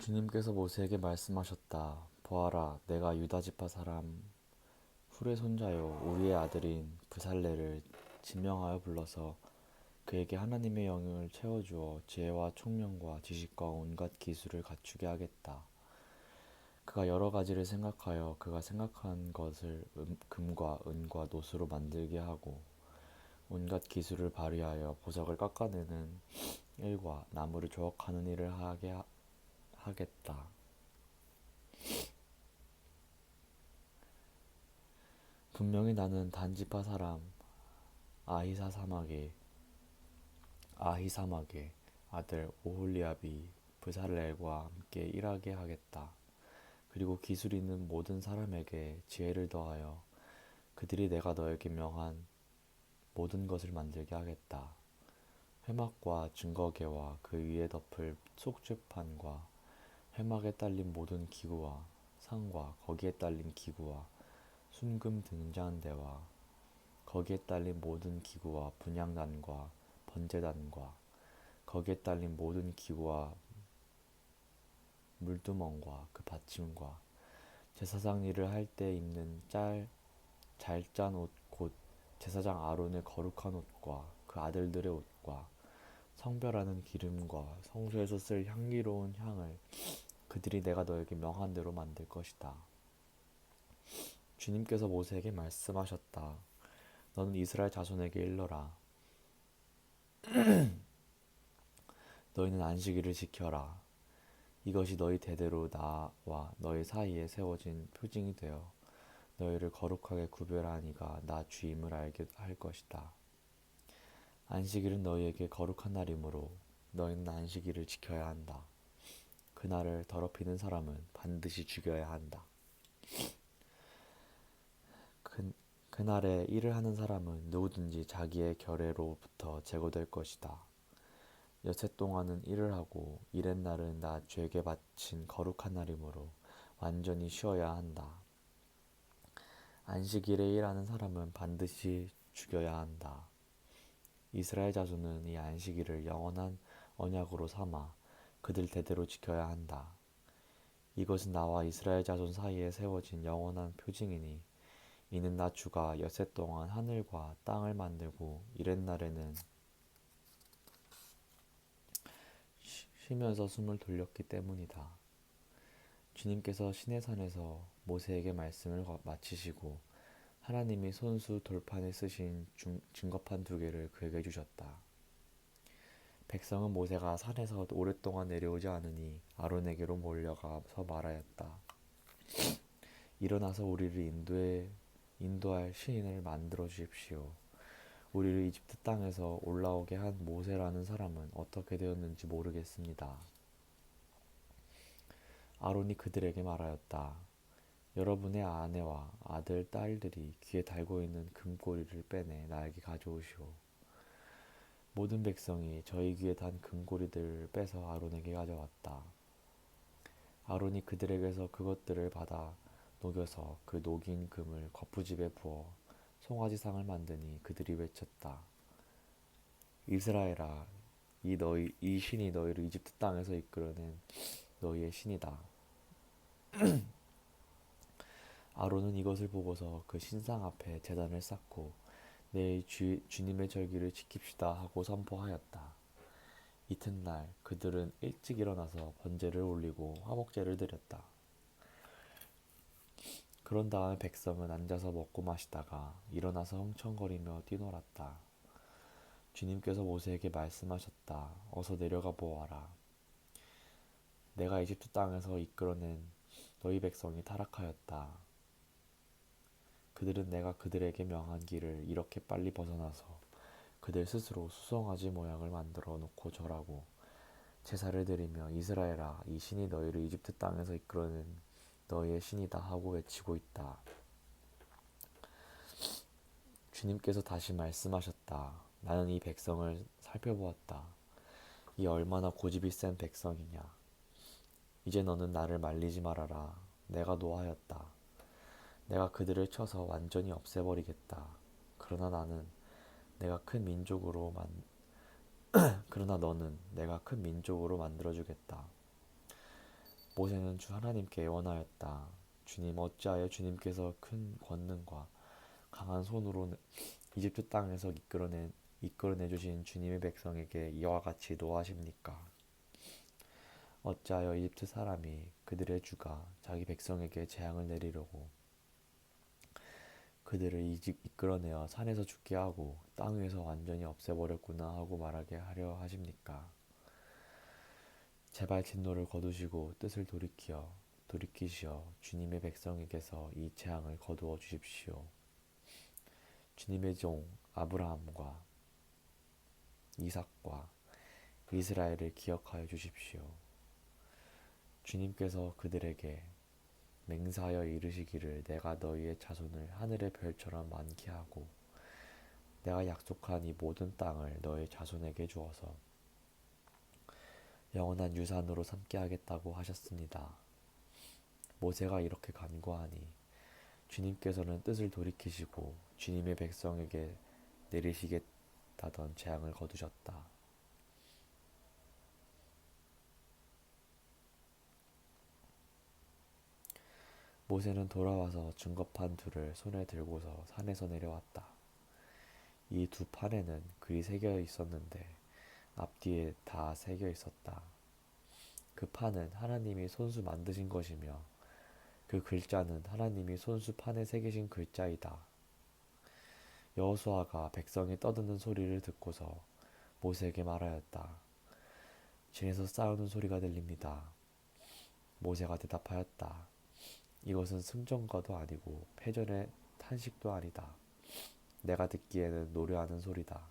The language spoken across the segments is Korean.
주님께서 모세에게 말씀하셨다. 보아라, 내가 유다 지파 사람 훌의 손자요 우리의 아들인 브살레를 지명하여 불러서 그에게 하나님의 영을 채워주어 지혜와 총명과 지식과 온갖 기술을 갖추게 하겠다. 그가 여러 가지를 생각하여 그가 생각한 것을 금과 은과 노수로 만들게 하고 온갖 기술을 발휘하여 보석을 깎아내는 일과 나무를 조각하는 일을 하겠다. 분명히 나는 단지파 사람 아히사막의 아들 오홀리압이 브살렐과 함께 일하게 하겠다. 그리고 기술 있는 모든 사람에게 지혜를 더하여 그들이 내가 너에게 명한 모든 것을 만들게 하겠다. 회막과 증거계와 그 위에 덮을 속죄판과 회막에 딸린 모든 기구와 상과 거기에 딸린 기구와 순금 등잔대와 거기에 딸린 모든 기구와 분향단과 번제단과 거기에 딸린 모든 기구와 물두멍과 그 받침과 제사장 일을 할 때 입는 잘 짠 옷 곧 제사장 아론의 거룩한 옷과 그 아들들의 옷과 성별하는 기름과 성소에서 쓸 향기로운 향을 그들이 내가 너에게 명한 대로 만들 것이다. 주님께서 모세에게 말씀하셨다. 너는 이스라엘 자손에게 일러라. 너희는 안식일을 지켜라. 이것이 너희 대대로 나와 너희 사이에 세워진 표징이 되어 너희를 거룩하게 구별하니가 나 주임을 알게 할 것이다. 안식일은 너희에게 거룩한 날이므로 너희는 안식일을 지켜야 한다. 그날을 더럽히는 사람은 반드시 죽여야 한다. 그날에 일을 하는 사람은 누구든지 자기의 결례로부터 제거될 것이다. 여섯 동안은 일을 하고 일의 날은 나 죄에게 바친 거룩한 날이므로 완전히 쉬어야 한다. 안식일에 일하는 사람은 반드시 죽여야 한다. 이스라엘 자손은 이 안식일을 영원한 언약으로 삼아 그들 대대로 지켜야 한다. 이것은 나와 이스라엘 자손 사이에 세워진 영원한 표징이니 이는 나 주가 엿새 동안 하늘과 땅을 만들고 이렛 날에는 쉬면서 숨을 돌렸기 때문이다. 주님께서 시내산에서 모세에게 말씀을 마치시고 하나님이 손수 돌판에 쓰신 증거판 두 개를 그에게 주셨다. 백성은 모세가 산에서 오랫동안 내려오지 않으니 아론에게로 몰려가서 말하였다. 일어나서 우리를 인도할 시인을 만들어 주십시오. 우리를 이집트 땅에서 올라오게 한 모세라는 사람은 어떻게 되었는지 모르겠습니다. 아론이 그들에게 말하였다. 여러분의 아내와 아들, 딸들이 귀에 달고 있는 금고리를 빼내 나에게 가져오시오. 모든 백성이 저희 귀에 단 금고리들을 빼서 아론에게 가져왔다. 아론이 그들에게서 그것들을 받아 녹여서 그 녹인 금을 거푸집에 부어 송아지상을 만드니 그들이 외쳤다. 이스라엘아, 이 신이 너희를 이집트 땅에서 이끌어낸 너희의 신이다. 아론은 이것을 보고서 그 신상 앞에 제단을 쌓고 내일 주님의 절기를 지킵시다 하고 선포하였다. 이튿날 그들은 일찍 일어나서 번제를 올리고 화목제를 드렸다. 그런 다음에 백성은 앉아서 먹고 마시다가 일어나서 흥청거리며 뛰놀았다. 주님께서 모세에게 말씀하셨다. 어서 내려가 보아라. 내가 이집트 땅에서 이끌어낸 너희 백성이 타락하였다. 그들은 내가 그들에게 명한 길을 이렇게 빨리 벗어나서 그들 스스로 수송아지 모양을 만들어 놓고 절하고 제사를 드리며 이스라엘아, 이 신이 너희를 이집트 땅에서 이끌어낸 너희의 신이다 하고 외치고 있다. 주님께서 다시 말씀하셨다. 나는 이 백성을 살펴보았다. 이 얼마나 고집이 센 백성이냐. 이제 너는 나를 말리지 말아라. 내가 노하였다. 내가 그들을 쳐서 완전히 없애버리겠다. 그러나 그러나 너는 내가 큰 민족으로 만들어주겠다. 모세는 주 하나님께 원하였다. 주님, 어찌하여 주님께서 큰 권능과 강한 손으로 이집트 땅에서 이끌어내 주신 주님의 백성에게 이와 같이 노하십니까? 어찌하여 이집트 사람이 그들의 주가 자기 백성에게 재앙을 내리려고 그들을 이끌어내어 산에서 죽게 하고 땅 위에서 완전히 없애버렸구나 하고 말하게 하려 하십니까? 제발 진노를 거두시고 뜻을 돌이키시어 주님의 백성에게서 이 재앙을 거두어 주십시오. 주님의 종 아브라함과 이삭과 이스라엘을 기억하여 주십시오. 주님께서 그들에게 맹세하여 이르시기를 내가 너희의 자손을 하늘의 별처럼 많게 하고 내가 약속한 이 모든 땅을 너희 자손에게 주어서 영원한 유산으로 삼게 하겠다고 하셨습니다. 모세가 이렇게 간구하니 주님께서는 뜻을 돌이키시고 주님의 백성에게 내리시겠다던 재앙을 거두셨다. 모세는 돌아와서 증거판 둘을 손에 들고서 산에서 내려왔다. 이 두 판에는 글이 새겨 있었는데 앞뒤에 다 새겨 있었다. 그 판은 하나님이 손수 만드신 것이며 그 글자는 하나님이 손수 판에 새기신 글자이다. 여호수아가 백성이 떠드는 소리를 듣고서 모세에게 말하였다. 진에서 싸우는 소리가 들립니다. 모세가 대답하였다. 이것은 승전가도 아니고 패전의 탄식도 아니다. 내가 듣기에는 노래하는 소리다.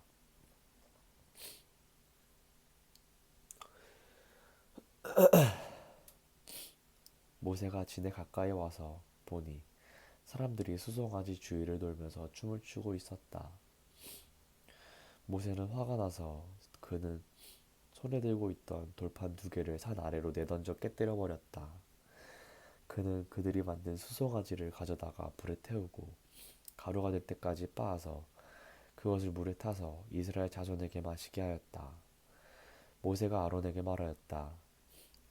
모세가 진에 가까이 와서 보니 사람들이 수송아지 주위를 돌면서 춤을 추고 있었다. 모세는 화가 나서 그는 손에 들고 있던 돌판 두 개를 산 아래로 내던져 깨뜨려 버렸다. 그는 그들이 만든 수송아지를 가져다가 불에 태우고 가루가 될 때까지 빻아서 그것을 물에 타서 이스라엘 자손에게 마시게 하였다. 모세가 아론에게 말하였다.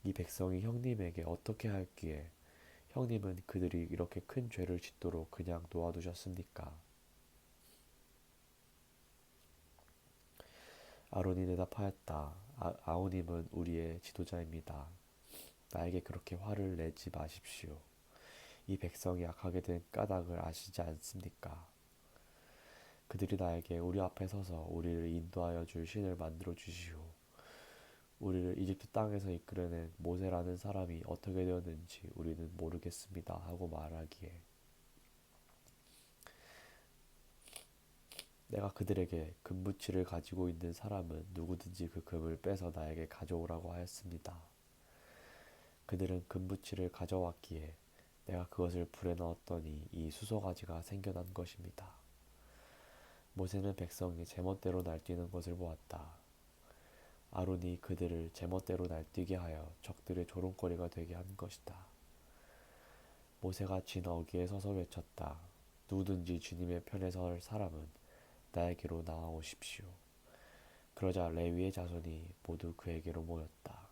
이 백성이 형님에게 어떻게 하였기에 형님은 그들이 이렇게 큰 죄를 짓도록 그냥 놓아두셨습니까? 아론이 대답하였다. 아우님은 우리의 지도자입니다. 나에게 그렇게 화를 내지 마십시오. 이 백성이 악하게 된 까닭을 아시지 않습니까? 그들이 나에게 우리 앞에 서서 우리를 인도하여 줄 신을 만들어 주시오. 우리를 이집트 땅에서 이끌어낸 모세라는 사람이 어떻게 되었는지 우리는 모르겠습니다 하고 말하기에 내가 그들에게 금붙이를 가지고 있는 사람은 누구든지 그 금을 빼서 나에게 가져오라고 하였습니다. 그들은 금붙이를 가져왔기에 내가 그것을 불에 넣었더니 이 수소가지가 생겨난 것입니다. 모세는 백성이 제멋대로 날뛰는 것을 보았다. 아론이 그들을 제멋대로 날뛰게 하여 적들의 조롱거리가 되게 한 것이다. 모세가 진 어귀에 서서 외쳤다. 누구든지 주님의 편에 설 사람은 나에게로 나아오십시오. 그러자 레위의 자손이 모두 그에게로 모였다.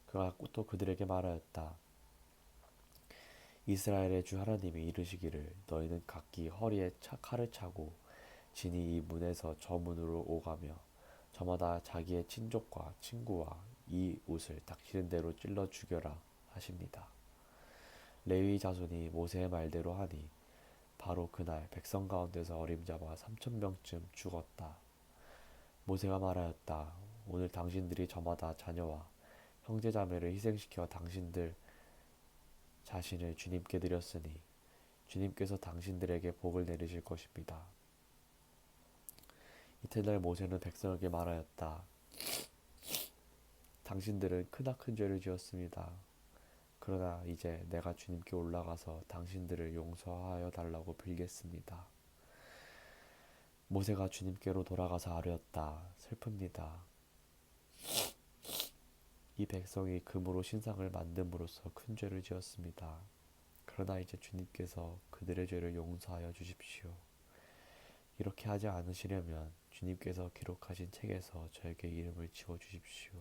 그가 또 그들에게 말하였다. 이스라엘의 주 하나님이 이르시기를 너희는 각기 허리에 칼을 차고 진이 이 문에서 저 문으로 오가며 저마다 자기의 친족과 친구와 이 옷을 닥치는 대로 찔러 죽여라 하십니다. 레위 자손이 모세의 말대로 하니 바로 그날 백성 가운데서 어림잡아 3,000명쯤 죽었다. 모세가 말하였다. 오늘 당신들이 저마다 자녀와 형제자매를 희생시켜 당신들 자신을 주님께 드렸으니 주님께서 당신들에게 복을 내리실 것입니다. 이튿날 모세는 백성에게 말하였다. 당신들은 크나큰 죄를 지었습니다. 그러나 이제 내가 주님께 올라가서 당신들을 용서하여 달라고 빌겠습니다. 모세가 주님께로 돌아가서 아뢰었다. 슬픕니다. 이 백성이 금으로 신상을 만듦으로써 큰 죄를 지었습니다. 그러나 이제 주님께서 그들의 죄를 용서하여 주십시오. 이렇게 하지 않으시려면 주님께서 기록하신 책에서 저에게 이름을 지워 주십시오.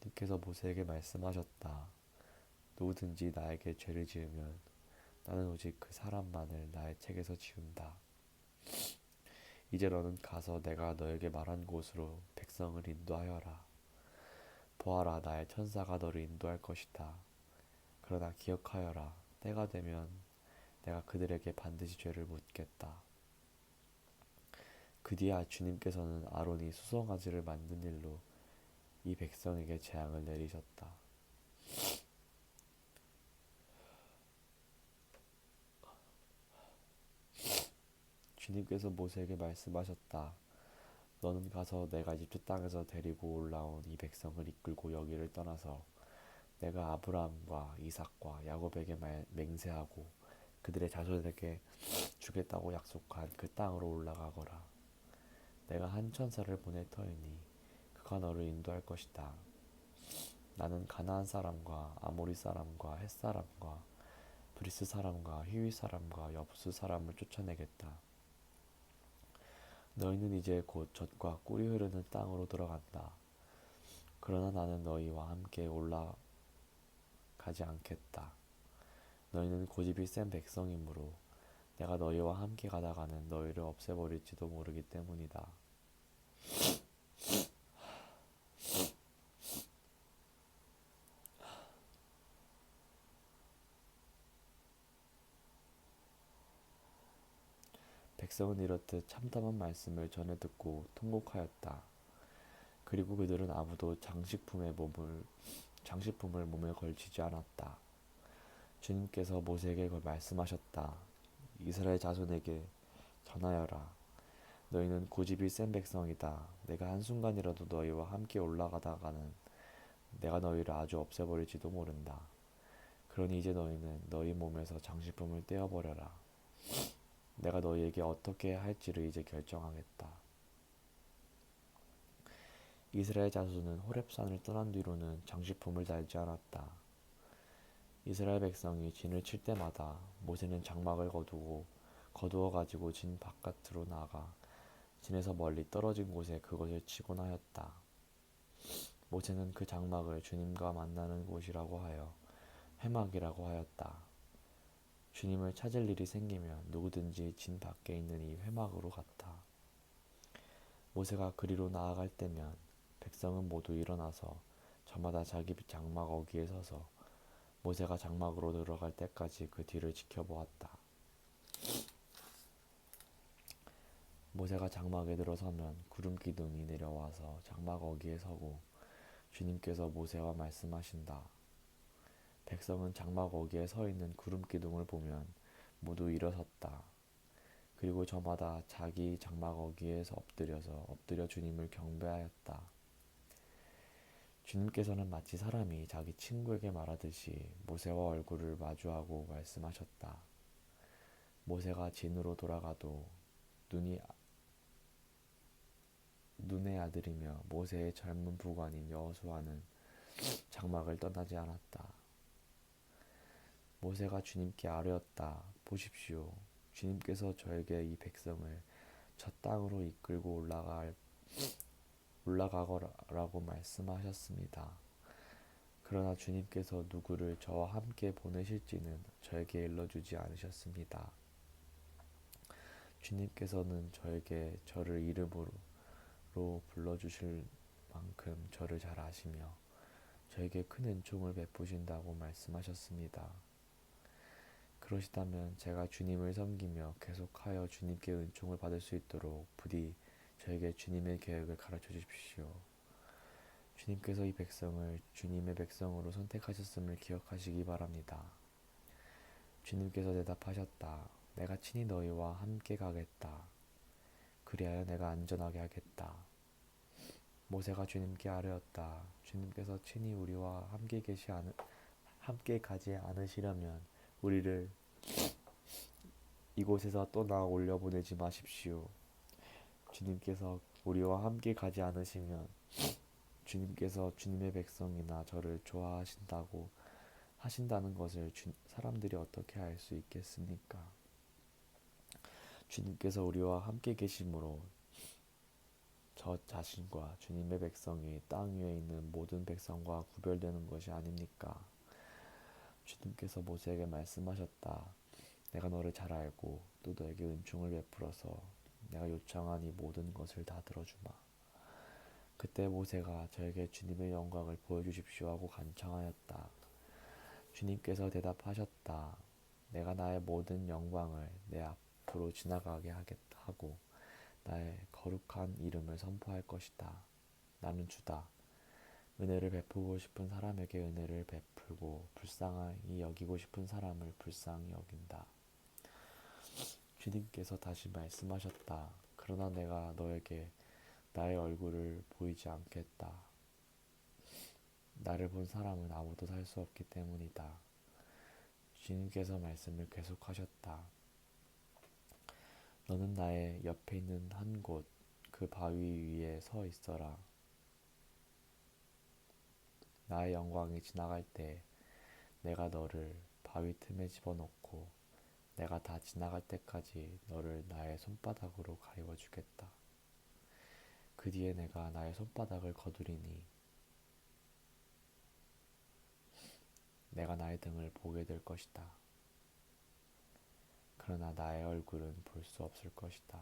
주님께서 모세에게 말씀하셨다. 누구든지 나에게 죄를 지으면 나는 오직 그 사람만을 나의 책에서 지운다. 이제 너는 가서 내가 너에게 말한 곳으로 백성을 인도하여라. 보아라, 나의 천사가 너를 인도할 것이다. 그러나 기억하여라. 때가 되면 내가 그들에게 반드시 죄를 묻겠다. 그 뒤에 주님께서는 아론이 수송아지를 만든 일로 이 백성에게 재앙을 내리셨다. 주님께서 모세에게 말씀하셨다. 너는 가서 내가 이집트 땅에서 데리고 올라온 이 백성을 이끌고 여기를 떠나서 내가 아브라함과 이삭과 야곱에게 맹세하고 그들의 자손에게 주겠다고 약속한 그 땅으로 올라가거라. 내가 한 천사를 보낼 터이니 그가 너를 인도할 것이다. 나는 가나안 사람과 아모리 사람과 헷 사람과 브리스 사람과 히위 사람과 여부스 사람을 쫓아내겠다. 너희는 이제 곧 젖과 꿀이 흐르는 땅으로 들어간다. 그러나 나는 너희와 함께 올라가지 않겠다. 너희는 고집이 센 백성이므로 내가 너희와 함께 가다가는 너희를 없애버릴지도 모르기 때문이다. 백성은 이렇듯 참담한 말씀을 전해 듣고 통곡하였다. 그리고 그들은 아무도 장식품을 몸에 걸치지 않았다. 주님께서 모세에게 말씀하셨다. 이스라엘 자손에게 전하여라. 너희는 고집이 센 백성이다. 내가 한순간이라도 너희와 함께 올라가다가는 내가 너희를 아주 없애버릴지도 모른다. 그러니 이제 너희는 너희 몸에서 장식품을 떼어버려라. 내가 너희에게 어떻게 할지를 이제 결정하겠다. 이스라엘 자손은 호렙산을 떠난 뒤로는 장식품을 달지 않았다. 이스라엘 백성이 진을 칠 때마다 모세는 장막을 거두어 가지고 진 바깥으로 나가 진에서 멀리 떨어진 곳에 그것을 치곤 하였다. 모세는 그 장막을 주님과 만나는 곳이라고 하여 회막이라고 하였다. 주님을 찾을 일이 생기면 누구든지 진 밖에 있는 이 회막으로 갔다. 모세가 그리로 나아갈 때면 백성은 모두 일어나서 저마다 자기 장막 어귀에 서서 모세가 장막으로 들어갈 때까지 그 뒤를 지켜보았다. 모세가 장막에 들어서면 구름 기둥이 내려와서 장막 어귀에 서고 주님께서 모세와 말씀하신다. 백성은 장막 어귀에 서 있는 구름 기둥을 보면 모두 일어섰다. 그리고 저마다 자기 장막 어귀에서 엎드려 주님을 경배하였다. 주님께서는 마치 사람이 자기 친구에게 말하듯이 모세와 얼굴을 마주하고 말씀하셨다. 모세가 진으로 돌아가도 눈의 아들이며 모세의 젊은 부관인 여호수아는 장막을 떠나지 않았다. 모세가 주님께 아뢰었다. 보십시오. 주님께서 저에게 이 백성을 저 땅으로 이끌고 올라가거라고 말씀하셨습니다. 그러나 주님께서 누구를 저와 함께 보내실지는 저에게 일러주지 않으셨습니다. 주님께서는 저에게 저를 이름으로 불러주실 만큼 저를 잘 아시며 저에게 큰 은총을 베푸신다고 말씀하셨습니다. 그러시다면 제가 주님을 섬기며 계속하여 주님께 은총을 받을 수 있도록 부디 저에게 주님의 계획을 가르쳐 주십시오. 주님께서 이 백성을 주님의 백성으로 선택하셨음을 기억하시기 바랍니다. 주님께서 대답하셨다. 내가 친히 너희와 함께 가겠다. 그리하여 내가 안전하게 하겠다. 모세가 주님께 아뢰었다. 주님께서 친히 우리와 함께 가지 않으시려면 우리를 이곳에서 떠나 올려보내지 마십시오. 주님께서 우리와 함께 가지 않으시면 주님께서 주님의 백성이나 저를 좋아하신다고 하신다는 것을 사람들이 어떻게 알 수 있겠습니까? 주님께서 우리와 함께 계심으로 저 자신과 주님의 백성이 땅 위에 있는 모든 백성과 구별되는 것이 아닙니까? 주님께서 모세에게 말씀하셨다. 내가 너를 잘 알고 또 너에게 은총을 베풀어서 내가 요청한 이 모든 것을 다 들어주마. 그때 모세가 저에게 주님의 영광을 보여주십시오 하고 간청하였다. 주님께서 대답하셨다. 내가 나의 모든 영광을 내 앞으로 지나가게 하고 나의 거룩한 이름을 선포할 것이다. 나는 주다. 은혜를 베푸고 싶은 사람에게 은혜를 베풀고 불쌍히 여기고 싶은 사람을 불쌍히 여긴다. 주님께서 다시 말씀하셨다. 그러나 내가 너에게 나의 얼굴을 보이지 않겠다. 나를 본 사람은 아무도 살 수 없기 때문이다. 주님께서 말씀을 계속하셨다. 너는 나의 옆에 있는 한 곳, 그 바위 위에 서 있어라. 나의 영광이 지나갈 때 내가 너를 바위 틈에 집어넣고 내가 다 지나갈 때까지 너를 나의 손바닥으로 가리워주겠다. 그 뒤에 내가 나의 손바닥을 거두리니 내가 나의 등을 보게 될 것이다. 그러나 나의 얼굴은 볼 수 없을 것이다.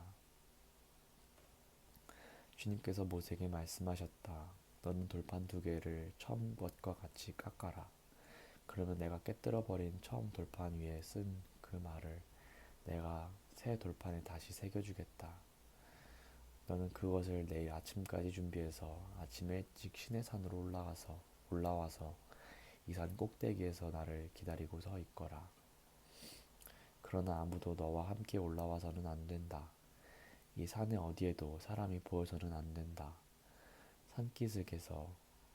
주님께서 모세에게 말씀하셨다. 너는 돌판 2개를 처음 것과 같이 깎아라. 그러면 내가 깨뜨려버린 처음 돌판 위에 쓴 그 말을 내가 새 돌판에 다시 새겨주겠다. 너는 그것을 내일 아침까지 준비해서 아침에 일찍 시내산으로 올라와서 이 산 꼭대기에서 나를 기다리고 서 있거라. 그러나 아무도 너와 함께 올라와서는 안 된다. 이 산의 어디에도 사람이 보여서는 안 된다. 산기슭에서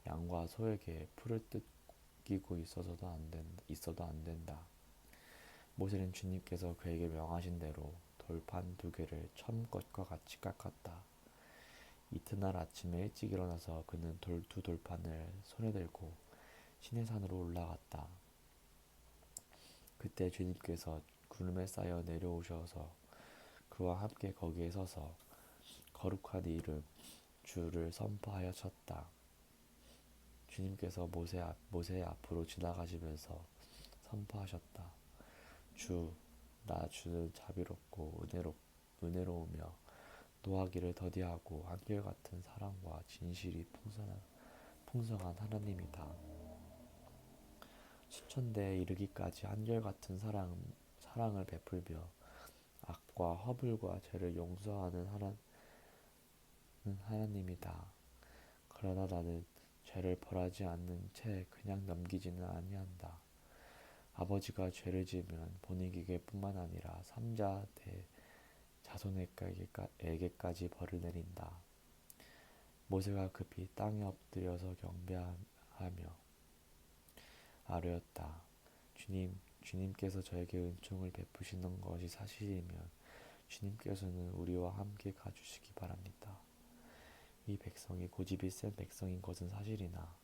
양과 소에게 풀을 뜯기고 있어도 안 된다. 모세는 주님께서 그에게 명하신 대로 돌판 2개를 처음 것과 같이 깎았다. 이튿날 아침에 일찍 일어나서 그는 2돌판을 손에 들고 시내산으로 올라갔다. 그때 주님께서 구름에 쌓여 내려오셔서 그와 함께 거기에 서서 거룩한 이름 주를 선포하였다. 주님께서 모세의 앞으로 지나가시면서 선포하셨다. 주, 나 주는 자비롭고 은혜로우며 노하기를 더디하고 한결같은 사랑과 진실이 풍성한 하나님이다. 수천대에 이르기까지 한결같은 사랑을 베풀며 악과 허물과 죄를 용서하는 하나님이다. 그러나 나는 죄를 벌하지 않는 채 그냥 넘기지는 아니한다. 아버지가 죄를 지으면 본인에게 뿐만 아니라 3자 자손에게까지 벌을 내린다. 모세가 급히 땅에 엎드려서 경배하며 아뢰었다. 주님께서 저에게 은총을 베푸시는 것이 사실이면 주님께서는 우리와 함께 가주시기 바랍니다. 이 백성이 고집이 센 백성인 것은 사실이나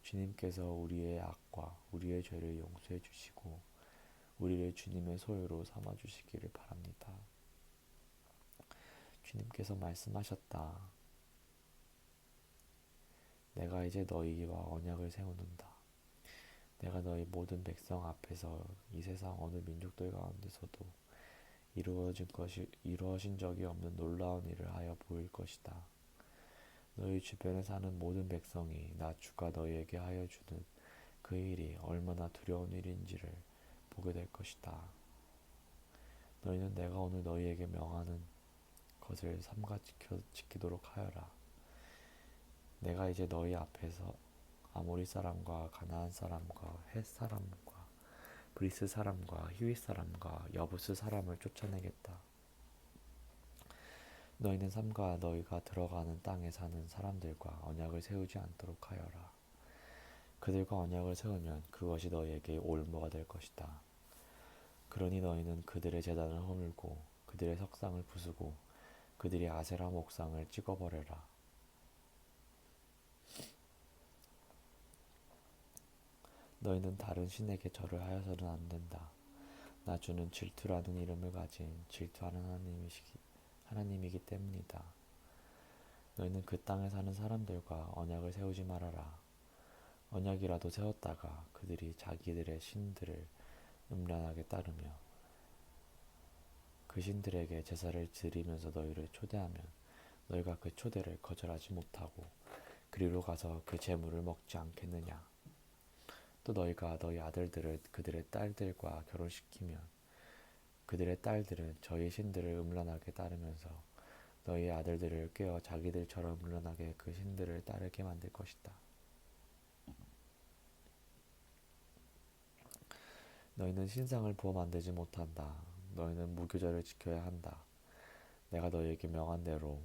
주님께서 우리의 악과 우리의 죄를 용서해 주시고 우리를 주님의 소유로 삼아 주시기를 바랍니다. 주님께서 말씀하셨다. 내가 이제 너희와 언약을 세우는다. 내가 너희 모든 백성 앞에서 이 세상 어느 민족들 가운데서도 이루어진 적이 없는 놀라운 일을 하여 보일 것이다. 너희 주변에 사는 모든 백성이 나 주가 너희에게 하여 주는 그 일이 얼마나 두려운 일인지를 보게 될 것이다. 너희는 내가 오늘 너희에게 명하는 것을 삼가 지키도록 하여라. 내가 이제 너희 앞에서 아모리 사람과 가나안 사람과 헷 사람과 브리스 사람과 히윗 사람과 여부스 사람을 쫓아내겠다. 너희는 삼가 너희가 들어가는 땅에 사는 사람들과 언약을 세우지 않도록 하여라. 그들과 언약을 세우면 그것이 너희에게 올무가 될 것이다. 그러니 너희는 그들의 제단을 허물고 그들의 석상을 부수고 그들이 아세라 목상을 찍어버려라. 너희는 다른 신에게 절을 하여서는 안 된다. 나 주는 질투라는 이름을 가진 질투하는 하나님이기 때문이다. 너희는 그 땅에 사는 사람들과 언약을 세우지 말아라. 언약이라도 세웠다가 그들이 자기들의 신들을 음란하게 따르며 그 신들에게 제사를 드리면서 너희를 초대하면 너희가 그 초대를 거절하지 못하고 그리로 가서 그 제물을 먹지 않겠느냐. 또 너희가 너희 아들들을 그들의 딸들과 결혼시키면 그들의 딸들은 저희 신들을 음란하게 따르면서 너희 아들들을 꾀어 자기들처럼 음란하게 그 신들을 따르게 만들 것이다. 너희는 신상을 부어 만들지 못한다. 너희는 무교절을 지켜야 한다. 내가 너희에게 명한 대로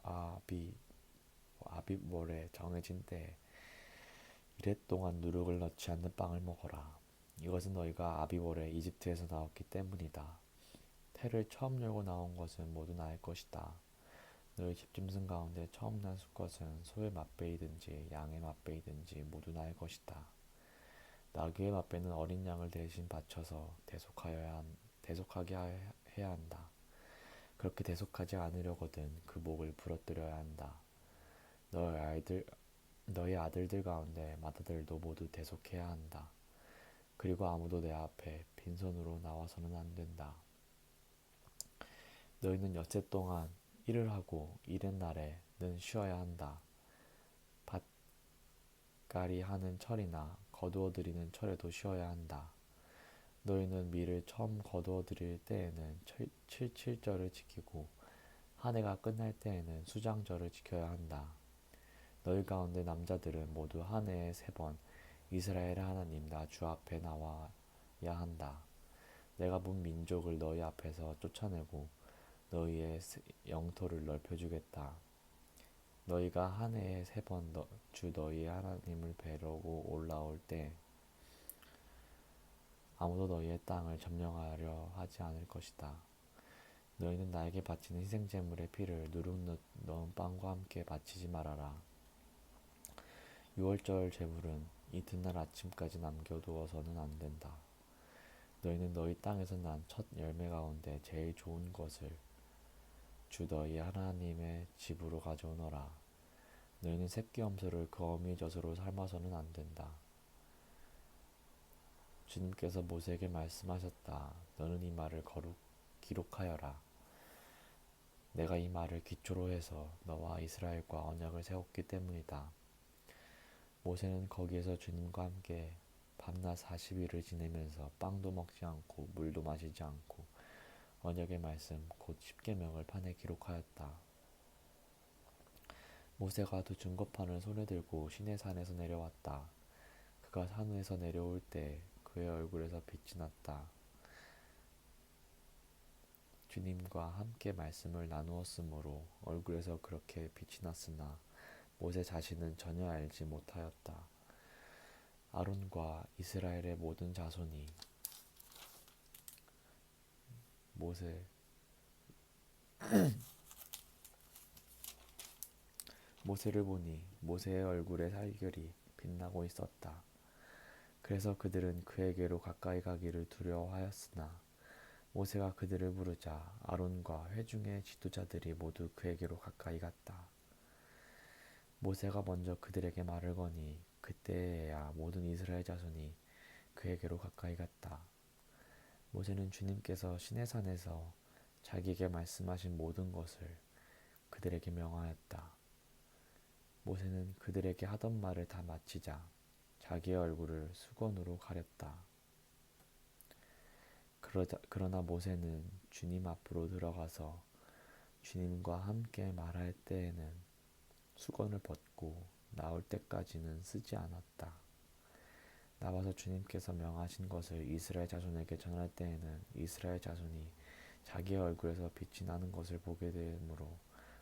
아비 아비월에 정해진 때에 이랫 동안 누룩을 넣지 않는 빵을 먹어라. 이것은 너희가 아비월에 이집트에서 나왔기 때문이다. 태를 처음 열고 나온 것은 모두 나의 것이다. 너희 집짐승 가운데 처음 난 수컷은 소의 맛배이든지 양의 맛배이든지 모두 나의 것이다. 나귀의 맛배는 어린 양을 대신 바쳐서 대속하게 해야 한다. 그렇게 대속하지 않으려거든 그 목을 부러뜨려야 한다. 너희 아이들 너희 아들들 가운데 맏아들도 모두 대속해야 한다. 그리고 아무도 내 앞에 빈손으로 나와서는 안 된다. 너희는 엿새 동안 일을 하고 이른 날에는 쉬어야 한다. 밭갈이 하는 철이나 거두어들이는 철에도 쉬어야 한다. 너희는 밀을 처음 거두어들일 때에는 칠칠절을 지키고 한 해가 끝날 때에는 수장절을 지켜야 한다. 너희 가운데 남자들은 모두 한 해에 3번 이스라엘의 하나님 나 주 앞에 나와야 한다. 내가 문 민족을 너희 앞에서 쫓아내고 너희의 영토를 넓혀주겠다. 너희가 한 해에 3번 주 너희의 하나님을 뵈려고 올라올 때 아무도 너희의 땅을 점령하려 하지 않을 것이다. 너희는 나에게 바치는 희생제물의 피를 누룩 넣은 빵과 함께 바치지 말아라. 유월절 제물은 이튿날 아침까지 남겨두어서는 안 된다. 너희는 너희 땅에서 난 첫 열매 가운데 제일 좋은 것을 주 너희 하나님의 집으로 가져오너라. 너희는 새끼 염소를 그 어미 젖으로 삶아서는 안 된다. 주님께서 모세에게 말씀하셨다. 너는 이 말을 기록하여라. 내가 이 말을 기초로 해서 너와 이스라엘과 언약을 세웠기 때문이다. 모세는 거기에서 주님과 함께 밤낮 40일을 지내면서 빵도 먹지 않고 물도 마시지 않고 언약의 말씀 곧 십계명을 판에 기록하였다. 모세가 두 증거판을 손에 들고 시내산에서 내려왔다. 그가 산에서 내려올 때 그의 얼굴에서 빛이 났다. 주님과 함께 말씀을 나누었으므로 얼굴에서 그렇게 빛이 났으나 모세 자신은 전혀 알지 못하였다. 아론과 이스라엘의 모든 자손이 모세를 보니 모세의 얼굴에 살결이 빛나고 있었다. 그래서 그들은 그에게로 가까이 가기를 두려워하였으나 모세가 그들을 부르자 아론과 회중의 지도자들이 모두 그에게로 가까이 갔다. 모세가 먼저 그들에게 말을 거니 그때에야 모든 이스라엘 자손이 그에게로 가까이 갔다. 모세는 주님께서 시내산에서 자기에게 말씀하신 모든 것을 그들에게 명하였다. 모세는 그들에게 하던 말을 다 마치자 자기의 얼굴을 수건으로 가렸다. 그러나 모세는 주님 앞으로 들어가서 주님과 함께 말할 때에는 수건을 벗고 나올 때까지는 쓰지 않았다. 나와서 주님께서 명하신 것을 이스라엘 자손에게 전할 때에는 이스라엘 자손이 자기의 얼굴에서 빛이 나는 것을 보게 되므로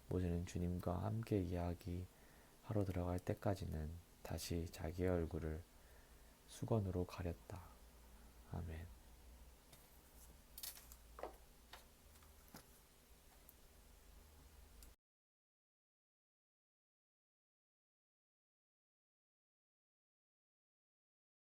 모세는 주님과 함께 이야기하러 들어갈 때까지는 다시 자기의 얼굴을 수건으로 가렸다. 아멘.